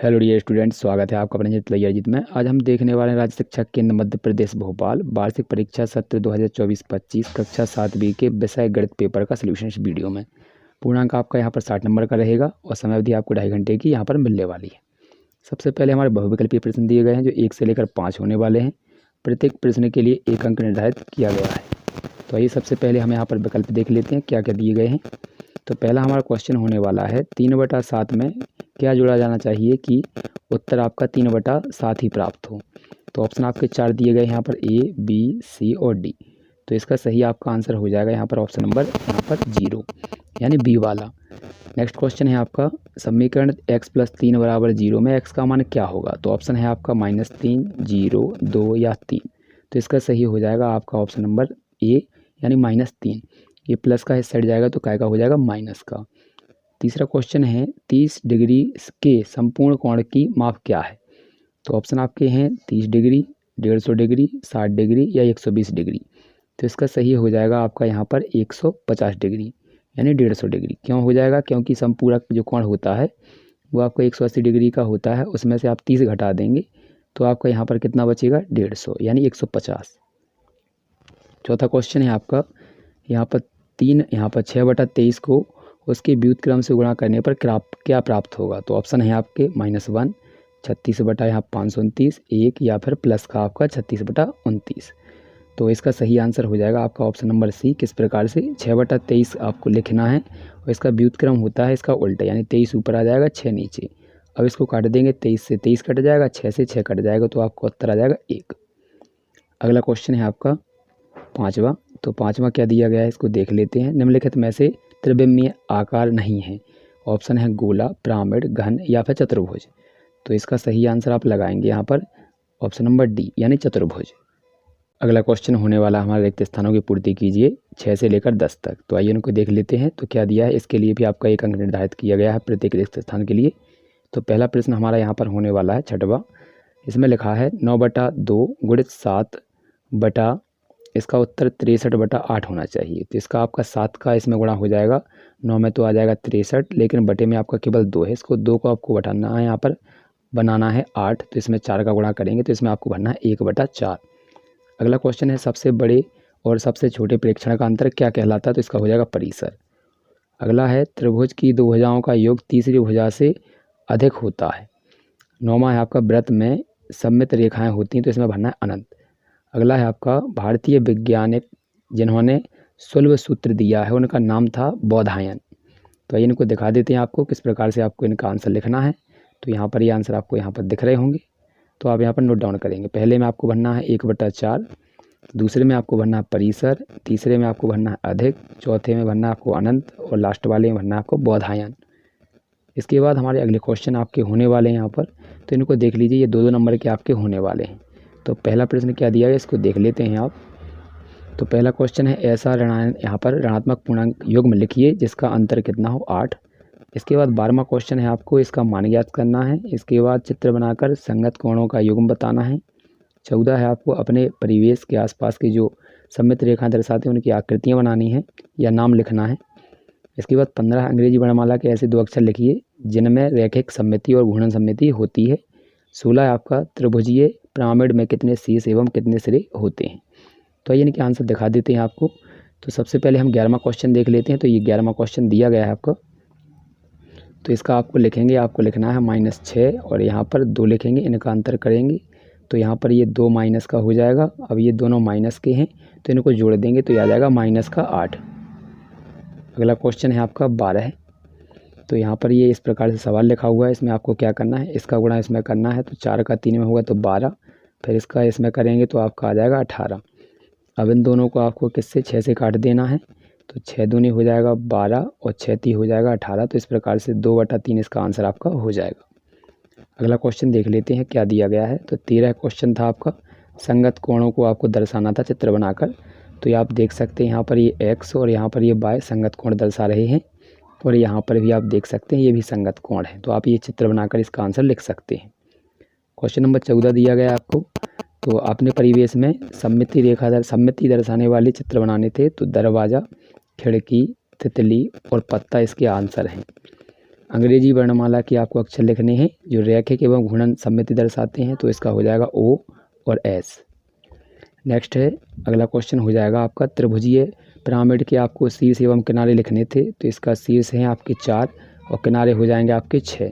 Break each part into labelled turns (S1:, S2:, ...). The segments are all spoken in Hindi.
S1: हेलो डियर स्टूडेंट्स, स्वागत है आपका अपने तैयारीजीत में। आज हम देखने वाले हैं राज्य शिक्षा केंद्र मध्य प्रदेश भोपाल वार्षिक परीक्षा सत्र 2024-25 कक्षा 7B के विषय गणित पेपर का सलूशन इस वीडियो में। पूर्णांक आपका यहाँ पर 60 नंबर का रहेगा और समय अवधि आपको 2.5 घंटे की यहाँ पर मिलने वाली है। सबसे पहले हमारे बहुविकल्पीय प्रश्न दिए गए हैं जो 1 से लेकर 5 होने वाले हैं। प्रत्येक प्रश्न के लिए 1 अंक निर्धारित किया गया है। तो आइए सबसे पहले हम यहाँ पर विकल्प देख लेते हैं क्या क्या दिए गए हैं। तो पहला हमारा क्वेश्चन होने वाला है 3/7 में क्या जोड़ा जाना चाहिए कि उत्तर आपका 3/7 ही प्राप्त हो। तो ऑप्शन आपके 4 दिए गए यहाँ पर A, B, C और D। तो इसका सही आपका आंसर हो जाएगा यहाँ पर ऑप्शन नंबर यहाँ पर 0 यानी B वाला। नेक्स्ट क्वेश्चन है आपका समीकरण x + 3 = 0 में x का मान क्या होगा। तो ऑप्शन है आपका -3, 0, 2 या 3। तो इसका सही हो जाएगा आपका ऑप्शन नंबर A यानी -3। ये प्लस का हिस्सा हट जाएगा तो काय का हो जाएगा माइनस का। तीसरा क्वेश्चन है 30 डिग्री के संपूर्ण कोण की माप क्या है। तो ऑप्शन आपके हैं 30 डिग्री, 150 डिग्री, 60 डिग्री या 120 डिग्री। तो इसका सही हो जाएगा आपका यहाँ पर 150 डिग्री यानी 150 डिग्री। क्यों हो जाएगा? क्योंकि संपूरक जो कोण होता है वो आपका 180 डिग्री का होता है, उसमें से आप 30 घटा देंगे तो आपका यहाँ पर कितना बचेगा 150 यानी 150। चौथा क्वेश्चन है आपका यहाँ पर 6/23 को उसके व्युत्क्रम से गुणा करने पर क्या प्राप्त होगा। तो ऑप्शन है आपके -1, 36/529, 1 या फिर प्लस का आपका 36/29। तो इसका सही आंसर हो जाएगा आपका ऑप्शन नंबर C। किस प्रकार से 6/23 आपको लिखना है और इसका व्युत्क्रम होता है इसका उल्टा यानी 23 ऊपर आ जाएगा 6 नीचे। अब इसको काट देंगे, 23 से 23 कट जाएगा, 6 से 6 कट जाएगा तो आपको उत्तर आ जाएगा 1। अगला क्वेश्चन है आपका 5वां। तो 5वां क्या दिया गया है इसको देख लेते हैं। निम्नलिखित में से त्रिविमीय आकार नहीं है। ऑप्शन है गोला, पिरामिड, घन या फिर चतुर्भुज। तो इसका सही आंसर आप लगाएंगे यहाँ पर ऑप्शन नंबर D यानी चतुर्भुज। अगला क्वेश्चन होने वाला हमारे रिक्त स्थानों की पूर्ति कीजिए 6 से लेकर 10 तक। तो आइए उनको देख लेते हैं। तो क्या दिया है इसके लिए भी आपका 1 अंक निर्धारित किया गया है प्रत्येक रिक्त स्थान के लिए। तो पहला प्रश्न हमारा यहाँ पर होने वाला है 6वां। इसमें लिखा है 9/2 गुणित 7 बटा इसका उत्तर 63/8 होना चाहिए। तो इसका आपका 7 का इसमें गुणा हो जाएगा, 9 में तो आ जाएगा 63, लेकिन बटे में आपका केवल 2 है। इसको 2 को आपको बटाना है, यहाँ पर बनाना है 8। तो इसमें 4 का गुणा करेंगे तो इसमें आपको भरना है 1/4। अगला क्वेश्चन है सबसे बड़े और सबसे छोटे प्रेक्षण का अंतर क्या कहलाता है। तो इसका हो जाएगा परिसर। अगला है त्रिभुज की 2 भुजाओं का योग तीसरी भुजा से अधिक होता है। 9वां है आपका वृत्त में सममित रेखाएँ होती हैं तो इसमें भरना है अनंत। अगला है आपका भारतीय वैज्ञानिक जिन्होंने सुलभ सूत्र दिया है उनका नाम था बोधायन। तो आइए इनको दिखा देते हैं आपको किस प्रकार से आपको इनका आंसर लिखना है। तो यहाँ पर ये आंसर आपको यहाँ पर दिख रहे होंगे, तो आप यहाँ पर नोट डाउन करेंगे। पहले में आपको भरना है 1/4, दूसरे में आपको भरना है परिसर, तीसरे में आपको भरना है अधिक, चौथे में भरना है आपको अनंत और लास्ट वाले में भरना है आपको बोधायन। इसके बाद हमारे अगले क्वेश्चन आपके होने वाले हैं यहाँ पर। तो इनको देख लीजिए, ये 2-2 नंबर के आपके होने वाले हैं। तो पहला प्रश्न क्या दिया है इसको देख लेते हैं आप। तो पहला क्वेश्चन है ऐसा यहाँ पर ऋणात्मक पूर्णांक युग्म लिखिए जिसका अंतर कितना हो 8। इसके बाद 12वां क्वेश्चन है आपको इसका मान ज्ञात करना है। इसके बाद चित्र बनाकर संगत कोणों का युग्म बताना है। 14 है आपको अपने परिवेश के आसपास की जो सममित रेखा दर्शाते हैं उनकी आकृतियाँ बनानी है या नाम लिखना है। इसके बाद 15 अंग्रेजी वर्णमाला के ऐसे 2 अक्षर लिखिए जिनमें रैखिक सममिति और घूर्णन सममिति होती है। 16 है आपका त्रिभुजीय पिरामिड में कितने शीर्ष एवं कितने सिरे होते हैं। तो ये इनके आंसर दिखा देते हैं आपको। तो सबसे पहले हम 11वां क्वेश्चन देख लेते हैं। तो ये 11वां क्वेश्चन दिया गया है आपको। तो इसका आपको लिखेंगे, आपको लिखना है -6 और यहाँ पर 2 लिखेंगे, इनका अंतर करेंगे तो यहाँ पर ये 2 माइनस का हो जाएगा। अब ये दोनों माइनस के हैं तो इनको जोड़ देंगे तो ये आ जाएगा -8। अगला क्वेश्चन है आपका 12। तो यहाँ पर ये इस प्रकार से सवाल लिखा हुआ है। इसमें आपको क्या करना है, इसका गुणा इसमें करना है। तो 4 का 3 में होगा तो 12, फिर इसका इसमें करेंगे तो आपका आ जाएगा 18। अब इन दोनों को आपको किससे 6 से काट देना है। तो 6 दूनी हो जाएगा 12 और 6 ती हो जाएगा 18। तो इस प्रकार से 2/3 इसका आंसर आपका हो जाएगा। अगला क्वेश्चन देख लेते हैं क्या दिया गया है। तो 13 क्वेश्चन था आपका संगत कोणों को आपको दर्शाना था चित्र बनाकर। तो ये आप देख सकते हैं यहाँ पर ये x और यहाँ पर ये y संगत कोण दर्शा रहे हैं और यहाँ पर भी आप देख सकते हैं ये भी संगत कोण है। तो आप ये चित्र बनाकर इसका आंसर लिख सकते हैं। क्वेश्चन नंबर 14 दिया गया आपको। तो आपने परिवेश में सममिति दर्शाने वाले चित्र बनाने थे। तो दरवाज़ा, खिड़की, तितली और पत्ता इसके आंसर हैं। अंग्रेजी वर्णमाला की आपको अक्षर लिखने हैं जो रैखिक एवं घूर्णन सम्मिति दर्शाते हैं, तो इसका हो जाएगा ओ और एस। नेक्स्ट है अगला क्वेश्चन हो जाएगा आपका त्रिभुजीय पिरामिड के आपको शीर्ष एवं किनारे लिखने थे, तो इसका शीर्ष है आपके 4 और किनारे हो जाएंगे आपके 6।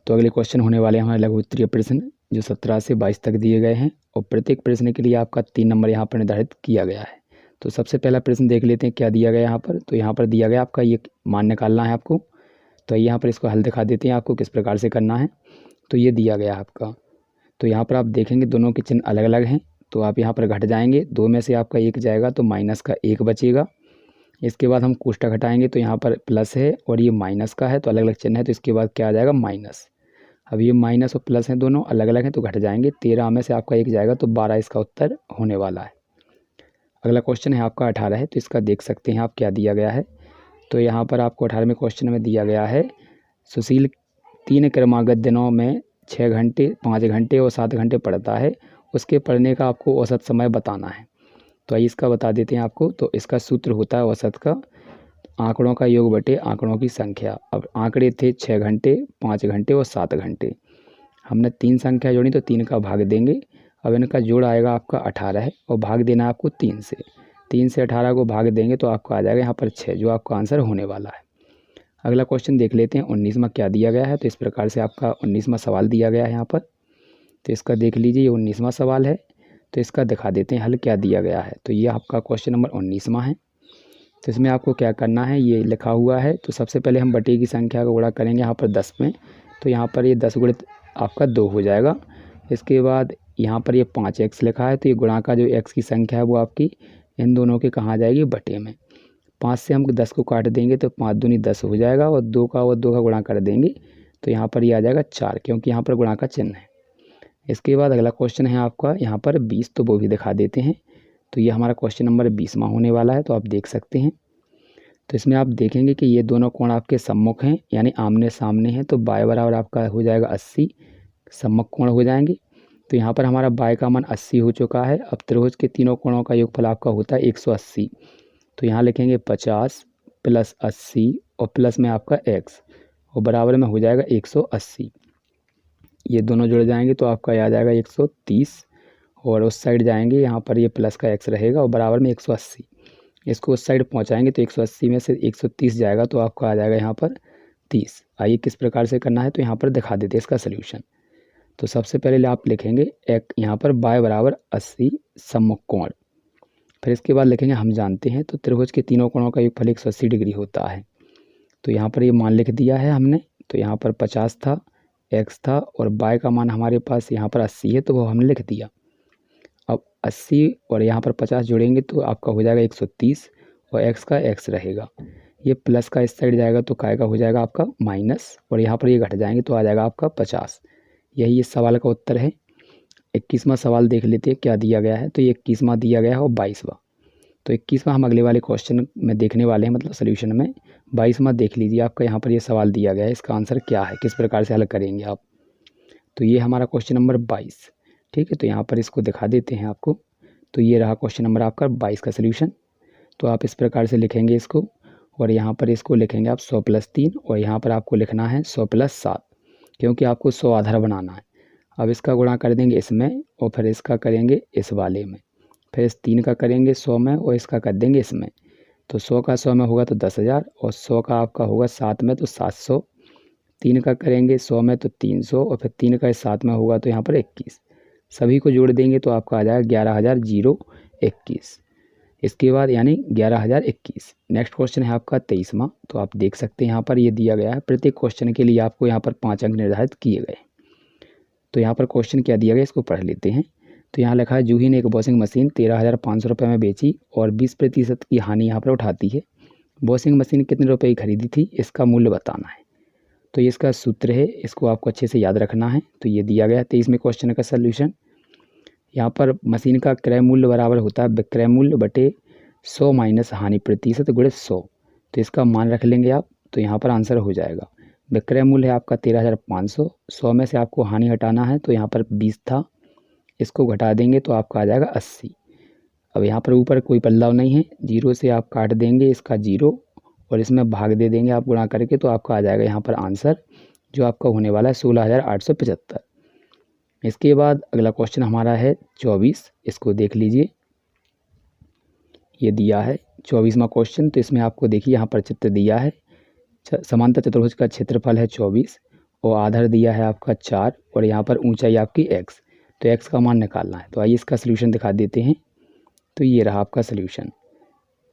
S1: तो अगले क्वेश्चन होने वाले हमारे लघु उत्तरीय प्रश्न जो 17 से 22 तक दिए गए हैं और प्रत्येक प्रश्न के लिए आपका 3 नंबर यहाँ पर निर्धारित किया गया है। तो सबसे पहला प्रश्न देख लेते हैं क्या दिया गया यहाँ पर। तो यहाँ पर दिया गया आपका ये मान निकालना है आपको, तो यहाँ पर इसको हल दिखा देते हैं आपको किस प्रकार से करना है। तो ये दिया गया आपका, तो यहाँ पर आप देखेंगे दोनों के चिन्ह अलग अलग हैं, तो आप यहाँ पर घट जाएंगे, 2 में से आपका 1 जाएगा तो माइनस का 1 बचेगा। इसके बाद हम कोष्ठक हटाएंगे तो यहाँ पर प्लस है और ये माइनस का है, तो अलग अलग चिन्ह है, तो इसके बाद क्या आ जाएगा माइनस। अब ये माइनस और प्लस हैं दोनों अलग अलग हैं तो घट जाएंगे, 13 में से आपका 1 जाएगा तो 12 इसका उत्तर होने वाला है। अगला क्वेश्चन है आपका 18 है, तो इसका देख सकते हैं आप क्या दिया गया है। तो यहाँ पर आपको 18वें क्वेश्चन में दिया गया है सुशील 3 क्रमागत दिनों में 6 घंटे 5 घंटे और 7 घंटे पढ़ता है, उसके पढ़ने का आपको औसत समय बताना है। तो आइए इसका बता देते हैं आपको। तो इसका सूत्र होता है औसत का आंकड़ों का योग बटे आंकड़ों की संख्या। अब आंकड़े थे 6 घंटे 5 घंटे और 7 घंटे, हमने 3 संख्या जोड़ी तो 3 का भाग देंगे। अब इनका जोड़ आएगा आपका 18 है और भाग देना है आपको 3 से। 3 से 18 को भाग देंगे तो आपको आ जाएगा यहाँ पर 6, जो आपका आंसर होने वाला है। अगला क्वेश्चन देख लेते हैं 19वां क्या दिया गया है। तो इस प्रकार से आपका 19वां सवाल दिया गया है यहाँ पर। तो इसका देख लीजिए, ये 19वां सवाल है, तो इसका दिखा देते हैं हल क्या दिया गया है। तो ये आपका क्वेश्चन नंबर 19वां है। तो इसमें आपको क्या करना है, ये लिखा हुआ है। तो सबसे पहले हम बटे की संख्या का गुणा करेंगे यहाँ पर 10 में, तो यहाँ पर ये 10 गुणित आपका 2 हो जाएगा। इसके बाद यहाँ पर ये 5x लिखा है, तो ये गुणा का जो x की संख्या है वो आपकी इन दोनों के कहाँ जाएगी, बटे में। 5 से हम 10 को काट देंगे तो 5 दूनी 10 हो जाएगा और 2 का गुणा कर देंगे तो यहाँ पर ये आ जाएगा 4, क्योंकि यहाँ पर गुणा का चिन्ह है। इसके बाद अगला क्वेश्चन है आपका यहाँ पर 20, तो वो भी दिखा देते हैं। तो ये हमारा क्वेश्चन नंबर 20वां होने वाला है, तो आप देख सकते हैं। तो इसमें आप देखेंगे कि ये दोनों कोण आपके सम्मुख हैं, यानी आमने सामने हैं, तो बाय बराबर आपका हो जाएगा 80 सम्मुख कोण हो जाएंगे। तो यहाँ पर हमारा बाय का मान 80 हो चुका है। अब त्रिभुज के तीनों कोणों का योगफल आपका होता है 180, तो यहाँ लिखेंगे 50 प्लस 80 और प्लस में आपका x और बराबर में हो जाएगा 180। ये दोनों जुड़ जाएंगे तो आपका आ जाएगा 130 और उस साइड जाएंगे, यहाँ पर ये प्लस का x रहेगा और बराबर में 180। इसको उस साइड पहुँचाएंगे तो 180 में से 130 जाएगा तो आपका आ जाएगा यहाँ पर 30। आइए किस प्रकार से करना है, तो यहाँ पर दिखा देते हैं इसका सल्यूशन। तो सबसे पहले आप लिखेंगे एक यहाँ पर y बराबर 80 सम्मुख कोण, फिर इसके बाद लिखेंगे हम जानते हैं तो त्रिभुज के तीनों कोणों का योगफल 180 डिग्री होता है। तो यहाँ पर ये मान लिख दिया है हमने। तो यहाँ पर 50 था, x था और y का मान हमारे पास यहाँ पर 80 है, तो वो हमने लिख दिया। अब 80 और यहाँ पर 50 जोड़ेंगे तो आपका हो जाएगा 130 और x का x रहेगा। ये प्लस का इस साइड जाएगा तो काय का हो जाएगा आपका माइनस, और यहाँ पर ये घट जाएंगे तो आ जाएगा आपका 50। यही इस सवाल का उत्तर है। 21वां सवाल देख लेते हैं क्या दिया गया है। तो ये 21वां दिया गया है और 22वां। तो 21वां हम अगले वाले क्वेश्चन में देखने वाले हैं, मतलब सोल्यूशन में। 22वां देख लीजिए, आपका यहाँ पर ये सवाल दिया गया है, इसका आंसर क्या है, किस प्रकार से हल करेंगे आप। तो ये हमारा क्वेश्चन नंबर 22, ठीक है। तो यहाँ पर इसको दिखा देते हैं आपको। तो ये रहा क्वेश्चन नंबर आपका 22 का सोल्यूशन। तो आप इस प्रकार से लिखेंगे इसको, और यहाँ पर इसको लिखेंगे आप 100 + 3 और यहाँ पर आपको लिखना है 100 + 7, क्योंकि आपको 100 आधार बनाना है। अब इसका गुणा कर देंगे इसमें और फिर इसका करेंगे इस वाले में, फिर इस 3 का करेंगे 100 में और इसका कर देंगे इसमें। तो 100 का 100 में होगा तो 10,000 और 100 का आपका होगा 7 में तो 700। 3 का करेंगे 100 में तो 300 और फिर 3 का 7 में होगा तो यहाँ पर 21। सभी को जोड़ देंगे तो आपका आ जाएगा 11,021। इसके बाद यानी 11,021। नेक्स्ट क्वेश्चन है आपका 23वां। तो आप देख सकते हैं यहाँ पर ये दिया गया है। प्रत्येक क्वेश्चन के लिए आपको यहाँ पर 5 अंक निर्धारित किए गए। तो यहाँ पर क्वेश्चन क्या दिया गया इसको पढ़ लेते हैं। तो यहाँ लिखा है जूही ने एक वॉशिंग मशीन 13,500 रुपये में बेची और 20% की हानि यहाँ पर उठाती है। वॉशिंग मशीन कितने रुपए की खरीदी थी, इसका मूल्य बताना है। तो ये इसका सूत्र है, इसको आपको अच्छे से याद रखना है। तो ये दिया गया है 23वें क्वेश्चन का सल्यूशन। यहाँ पर मशीन का क्रय मूल्य बराबर होता है विक्रय मूल्य बटे 100 माइनस हानि प्रतिशत गुणित 100। तो इसका मान रख लेंगे आप, तो यहाँ पर आंसर हो जाएगा। विक्रय मूल्य है आपका 13,500, 100 में से आपको हानि हटाना है तो यहाँ पर 20 था, इसको घटा देंगे तो आपका आ जाएगा 80। अब यहाँ पर ऊपर कोई बदलाव नहीं है, 0 से आप काट देंगे इसका 0 और इसमें भाग दे देंगे आप गुणा करके, तो आपका आ जाएगा यहाँ पर आंसर जो आपका होने वाला है 16,875। इसके बाद अगला क्वेश्चन हमारा है 24, इसको देख लीजिए। ये दिया है 24वां क्वेश्चन। तो इसमें आपको देखिए यहाँ पर चित्र दिया है, समांतर चतुर्भुज का क्षेत्रफल है 24 और आधार दिया है आपका 4 और यहाँ पर ऊंचाई आपकी x। तो x का मान निकालना है। तो आइए इसका सलूशन दिखा देते हैं। तो ये रहा आपका सलूशन।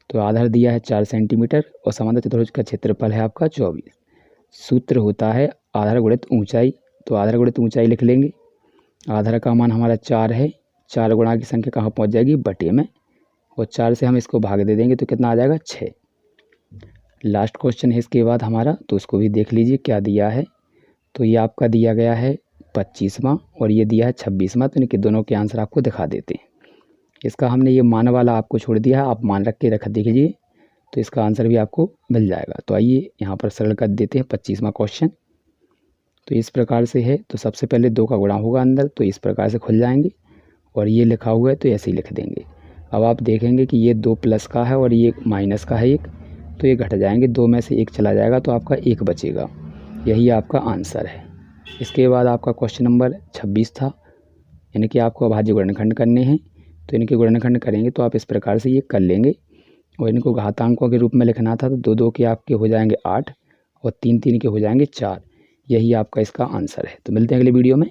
S1: तो आधार दिया है 4 सेंटीमीटर और समांतर चतुर्भुज का क्षेत्रफल है आपका 24। सूत्र होता है आधार गुणित ऊंचाई। तो आधार गुणित ऊंचाई लिख लेंगे। आधार का मान हमारा 4 है, 4 गुणा की संख्या कहाँ पहुँच जाएगी, बटे में, और 4 से हम इसको भाग दे देंगे तो कितना आ जाएगा, 6। लास्ट क्वेश्चन है इसके बाद हमारा, तो उसको भी देख लीजिए क्या दिया है। तो ये आपका दिया गया है 25वां और ये दिया है 26वां। तो इनके दोनों के आंसर आपको दिखा देते हैं। इसका हमने ये मान वाला आपको छोड़ दिया है, आप मान रख के रख दीजिए, तो इसका आंसर भी आपको मिल जाएगा। तो आइए यहाँ पर सरल कर देते हैं 25वां क्वेश्चन। तो इस प्रकार से है। तो सबसे पहले 2 का गुणा होगा अंदर, तो इस प्रकार से खुल जाएंगे, और ये लिखा हुआ है तो ऐसे ही लिख देंगे। अब आप देखेंगे कि ये 2 प्लस का है और ये माइनस का है 1, तो ये घट जाएंगे, 2 में से 1 चला जाएगा तो आपका 1 बचेगा। यही आपका आंसर है। इसके बाद आपका क्वेश्चन नंबर 26 था, यानी कि आपको अभाज्य गुणनखंड करने हैं। तो इनके गुणनखंड करेंगे तो आप इस प्रकार से ये कर लेंगे, और इनको घातांकों के रूप में लिखना था। तो 2-2 के आपके हो जाएंगे 8 और 3-3 के हो जाएंगे 4। यही आपका इसका आंसर है। तो मिलते हैं अगले वीडियो में।